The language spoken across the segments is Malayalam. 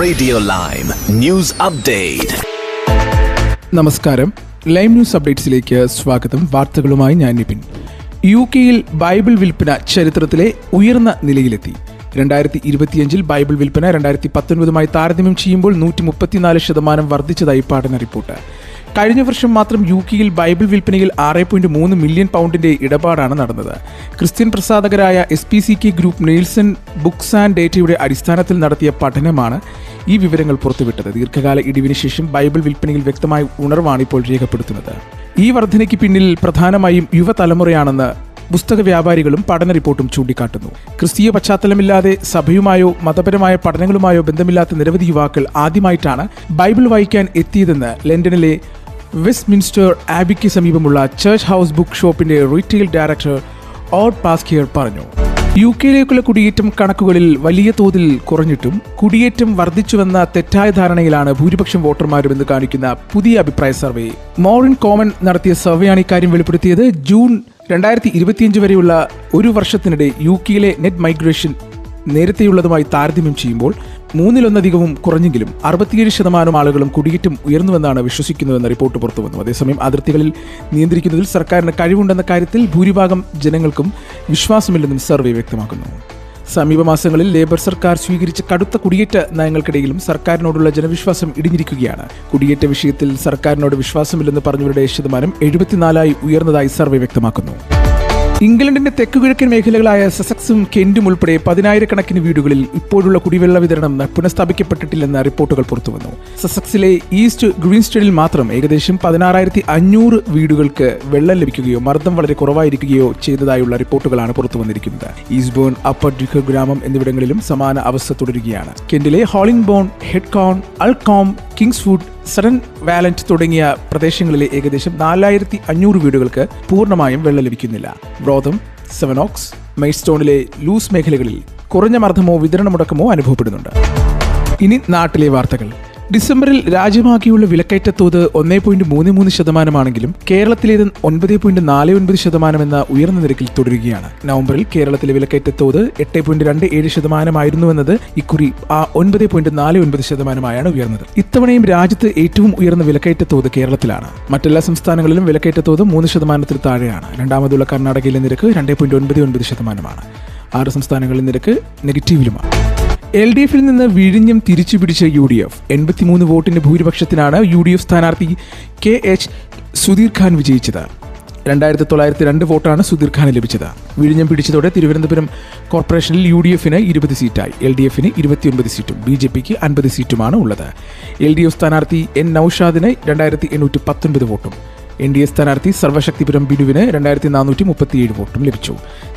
Radio Lime News Update. നമസ്കാരം, ലൈം ന്യൂസ് അപ്ഡേറ്റ്സിലേക്ക് സ്വാഗതം. വാർത്തകളുമായി ഞാൻ നിപിൻ. UK-യിൽ ബൈബിൾ വിൽപ്പന ചരിത്രത്തിലെ ഉയർന്ന നിലയിലെത്തി. 2025 ബൈബിൾ വിൽപ്പന 2019 താരതമ്യം ചെയ്യുമ്പോൾ 134% വർദ്ധിച്ചതായി പഠന റിപ്പോർട്ട്. കഴിഞ്ഞ വർഷം മാത്രം UK-യിൽ ബൈബിൾ വിൽപ്പനയിൽ 6.3 മില്യൺ പൗണ്ടിന്റെ ഇടപാടാണ് നടന്നത്. ക്രിസ്ത്യൻ പ്രസാധകരായ SPCK group Nielsen books and ഡേറ്റയുടെ അടിസ്ഥാനത്തിൽ നടത്തിയ പഠനമാണ് ഈ വിവരങ്ങൾ പുറത്തുവിട്ടത്. ദീർഘകാല ഇടിവിന് ശേഷം ബൈബിൾ വിൽപ്പനയിൽ വ്യക്തമായ ഉണർവാണ് ഇപ്പോൾ രേഖപ്പെടുത്തുന്നത്. ഈ വർധനയ്ക്ക് പിന്നിൽ പ്രധാനമായും യുവതലമുറയാണെന്ന് പുസ്തക വ്യാപാരികളും പഠന റിപ്പോർട്ടും ചൂണ്ടിക്കാട്ടുന്നു. ക്രിസ്തീയ പശ്ചാത്തലമില്ലാതെ സഭയുമായോ മതപരമായ പഠനങ്ങളുമായോ ബന്ധമില്ലാത്ത നിരവധി യുവാക്കൾ ആദ്യമായിട്ടാണ് ബൈബിൾ വായിക്കാൻ എത്തിയതെന്ന് ലണ്ടനിലെ വെസ്റ്റ്മിൻസ്റ്റർ ആബിക്ക് സമീപമുള്ള ചർച്ച് ഹൗസ് ബുക്ക് ഷോപ്പിന്റെ റീറ്റെയിൽ ഡയറക്ടർ ഓഡ് പാസ്കിയർ പറഞ്ഞു. UK-യിലേക്കുള്ള കുടിയേറ്റം കണക്കുകളിൽ വലിയ തോതിൽ കുറഞ്ഞിട്ടും കുടിയേറ്റം വർദ്ധിച്ചുവെന്ന തെറ്റായ ധാരണയിലാണ് ഭൂരിപക്ഷം വോട്ടർമാരുമെന്ന് കാണിക്കുന്ന പുതിയ അഭിപ്രായ സർവേ. മോറിൻ കോമൺ നടത്തിയ സർവേയാണ് ഇക്കാര്യം വെളിപ്പെടുത്തിയത്. ജൂൺ 2025 വരെയുള്ള ഒരു വർഷത്തിനിടെ UK-യിലെ നെറ്റ് മൈഗ്രേഷൻ നേരത്തെയുള്ളതുമായി താരതമ്യം ചെയ്യുമ്പോൾ 3/1 കുറഞ്ഞെങ്കിലും 67% ആളുകളും കുടിയേറ്റം ഉയർന്നുവെന്നാണ് വിശ്വസിക്കുന്നുവെന്ന റിപ്പോർട്ട് പുറത്തുവന്നു. അതേസമയം അതിർത്തികളിൽ നിയന്ത്രിക്കുന്നതിൽ സർക്കാരിന് കഴിവുണ്ടെന്ന കാര്യത്തിൽ ഭൂരിഭാഗം ജനങ്ങൾക്കും വിശ്വാസമില്ലെന്നും സർവേ വ്യക്തമാക്കുന്നു. സമീപ മാസങ്ങളിൽ ലേബർ സർക്കാർ സ്വീകരിച്ച കടുത്ത കുടിയേറ്റ നയങ്ങൾക്കിടയിലും സർക്കാരിനോടുള്ള ജനവിശ്വാസം ഇടിഞ്ഞിരിക്കുകയാണ്. കുടിയേറ്റ വിഷയത്തിൽ സർക്കാരിനോട് വിശ്വാസമില്ലെന്ന് പറഞ്ഞവരുടെ ശതമാനം 74 ഉയർന്നതായി സർവേ വ്യക്തമാക്കുന്നു. ഇംഗ്ലണ്ടിന്റെ തെക്കുകിഴക്കൻ മേഖലകളായ സസക്സും കെന്റും ഉൾപ്പെടെ 10,000-കണക്കിന് വീടുകളിൽ ഇപ്പോഴുള്ള കുടിവെള്ള വിതരണം പുനഃസ്ഥാപിക്കപ്പെട്ടിട്ടില്ലെന്ന റിപ്പോർട്ടുകൾ പുറത്തുവന്നു. സസക്സിലെ ഈസ്റ്റ് ഗ്രീൻസ്റ്റഡിൽ മാത്രം ഏകദേശം 16,500 വീടുകൾക്ക് വെള്ളം ലഭിക്കുകയോ മർദ്ദം വളരെ കുറവായിരിക്കുകയോ ചെയ്തതായുള്ള റിപ്പോർട്ടുകളാണ് പുറത്തുവന്നിരിക്കുന്നത്. ഈസ്റ്റ്ബോൺ, അപ്പർ ഡ്രിക്കർ ഗ്രാമം എന്നിവിടങ്ങളിലും സമാന അവസ്ഥ തുടരുകയാണ്. കെന്റിലെ ഹോളിംഗ്ബോൺ, ഹെഡ്കോൺ, അൾകോം, കിങ്സ്വുഡ്, സഡൻ വാലന്റ് തുടങ്ങിയ പ്രദേശങ്ങളിലെ ഏകദേശം 4,500 വീടുകൾക്ക് പൂർണ്ണമായും വെള്ളം ലഭിക്കുന്നില്ല. ബ്രോതം, സെവനോക്സ്, മെയ്സ്റ്റോണിലെ ലൂസ് മേഖലകളിൽ കുറഞ്ഞ മർദ്ദമോ വിതരണ മുടക്കമോ അനുഭവപ്പെടുന്നുണ്ട്. ഇനി നാട്ടിലെ വാർത്തകൾ. ഡിസംബറിൽ രാജ്യമാകെയുള്ള വിലക്കയറ്റ തോത് 1.33% കേരളത്തിലേത് 9.49% എന്ന ഉയർന്ന നിരക്കിൽ തുടരുകയാണ്. നവംബറിൽ കേരളത്തിലെ വിലക്കയറ്റ തോത് 8.27% എന്നത് ഇക്കുറി 9.49% ഉയർന്നത്. ഇത്തവണയും രാജ്യത്ത് ഏറ്റവും ഉയർന്ന വിലക്കയറ്റ തോത് കേരളത്തിലാണ്. മറ്റെല്ലാ സംസ്ഥാനങ്ങളിലും വിലക്കയറ്റ തോത് 3% താഴെയാണ്. രണ്ടാമതുള്ള കർണാടകയിലെ നിരക്ക് 2.99%. 6 സംസ്ഥാനങ്ങളിലെ നിരക്ക് നെഗറ്റീവിലുമാണ്. LDF-ൽ നിന്ന് വിഴിഞ്ഞം തിരിച്ചുപിടിച്ച UDF 83 വോട്ടിന്റെ ഭൂരിപക്ഷത്തിനാണ് UDF സ്ഥാനാർത്ഥി KH സുധീർ ഖാൻ വിജയിച്ചത്. 2,902 വോട്ടാണ് സുധീർ ഖാന് ലഭിച്ചത്. വിഴിഞ്ഞം പിടിച്ചതോടെ തിരുവനന്തപുരം കോർപ്പറേഷനിൽ UDF-ന് 20 സീറ്റായി, LDF-ന് 29 സീറ്റും BJP-ക്ക് 50 സീറ്റുമാണ് ഉള്ളത്. LDF സ്ഥാനാർത്ഥി N നൌഷാദിന് 2,819 വോട്ടും NDA സ്ഥാനാർത്ഥി സർവശക്തിപുരം ബിനുവിന് 2,437 വോട്ടും ലഭിച്ചു.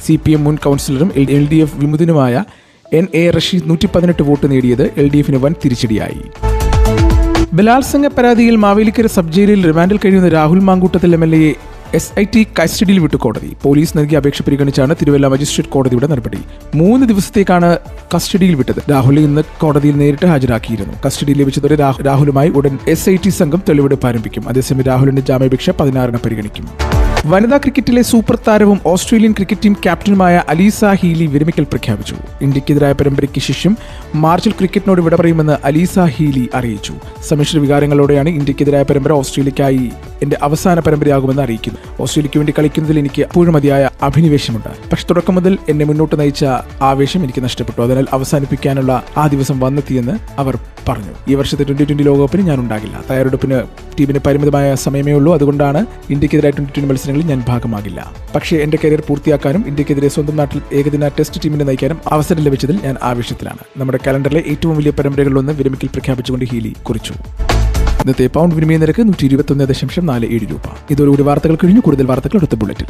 CPM മുൻ കൗൺസിലറും LDF വിമുഖനുമായ NA റഷീദ് 118 വോട്ട് നേടിയത് LDF-ന് വൻ തിരിച്ചടിയായി. ബലാത്സംഗ പരാതിയിൽ മാവേലിക്കര സബ് ജയിലിൽ റിമാൻഡിൽ കഴിയുന്ന രാഹുൽ മാങ്കൂട്ടത്തിൽ MLA SIT കസ്റ്റഡിയിൽ വിട്ടു കോടതി. പോലീസ് നൽകിയ അപേക്ഷ പരിഗണിച്ചാണ് തിരുവല്ല മജിസ്ട്രേറ്റ് കോടതിയുടെ നടപടി. 3 ദിവസത്തേക്കാണ് കസ്റ്റഡിയിൽ വിട്ടത്. രാഹുലിനെ ഇന്ന് കോടതിയിൽ നേരിട്ട് ഹാജരാക്കിയിരുന്നു. കസ്റ്റഡിയിൽ ലഭിച്ചതോടെ രാഹുലുമായി ഉടൻ SIT സംഘം തെളിവെടുപ്പ് ആരംഭിക്കും. അതേസമയം രാഹുലിന്റെ ജാമ്യാപേക്ഷ 16-ന് പരിഗണിക്കും. വനിതാ ക്രിക്കറ്റിലെ സൂപ്പർ താരവും Australian cricket team ക്യാപ്റ്റനുമായ aleesa Healy വിരമിക്കൽ പ്രഖ്യാപിച്ചു. ഇന്ത്യക്കെതിരായ പരമ്പരയ്ക്ക് ശേഷം മാർച്ചിൽ ക്രിക്കറ്റിനോട് വിട പറയുമെന്ന് അലീസ ഹീലി അറിയിച്ചു. സമ്മിശ്ര വികാരങ്ങളോടെയാണ് ഇന്ത്യക്കെതിരായ പരമ്പര ഓസ്ട്രേലിയക്കായി എന്റെ അവസാന പരമ്പരയാകുമെന്ന് അറിയിക്കുന്നു. ഓസ്ട്രേലിയക്ക് വേണ്ടി കളിക്കുന്നതിൽ എനിക്ക് അപ്പോഴും മതിയായ അഭിനിവേശമുണ്ട്. പക്ഷെ തുടക്കം മുതൽ എന്നെ മുന്നോട്ട് നയിച്ച ആവേശം എനിക്ക് നഷ്ടപ്പെട്ടു. അതിനാൽ അവസാനിപ്പിക്കാനുള്ള ആ ദിവസം വന്നെത്തിയെന്ന് അവർ പറഞ്ഞു. ഈ വർഷത്തെ 2020 ലോകകപ്പിന് ഞാൻ ഉണ്ടാകില്ല. തയ്യാറെടുപ്പിന് ടീമിന് പരിമിതമായ സമയമേ ഉള്ളൂ. അതുകൊണ്ടാണ് ഇന്ത്യക്കെതിരായ 2020 മത്സരങ്ങളിൽ ഞാൻ ഭാഗമാകില്ല. പക്ഷേ എന്റെ കരിയർ പൂർത്തിയാക്കാനും ഇന്ത്യക്കെതിരെ സ്വന്തം നാട്ടിൽ ഏകദിന ടെസ്റ്റ് ടീമിനെ നയിക്കാനും അവസരം ലഭിച്ചതിൽ ഞാൻ ആവേശത്തിലാണ്. നമ്മുടെ കലണ്ടറിലെ ഏറ്റവും വലിയ പരമ്പരകളിലൊന്ന് വിരമിക്കൽ പ്രഖ്യാപിച്ചുകൊണ്ട് ഹീലി കുറിച്ചു. ഇന്നത്തെ പൗണ്ട് വിനിമയ നിരക്ക് 121.47 രൂപ. ഇതോടുകൂടി വാർത്തകൾ കഴിഞ്ഞു. കൂടുതൽ വാർത്തകൾ അടുത്ത ബുള്ളറ്റിൻ.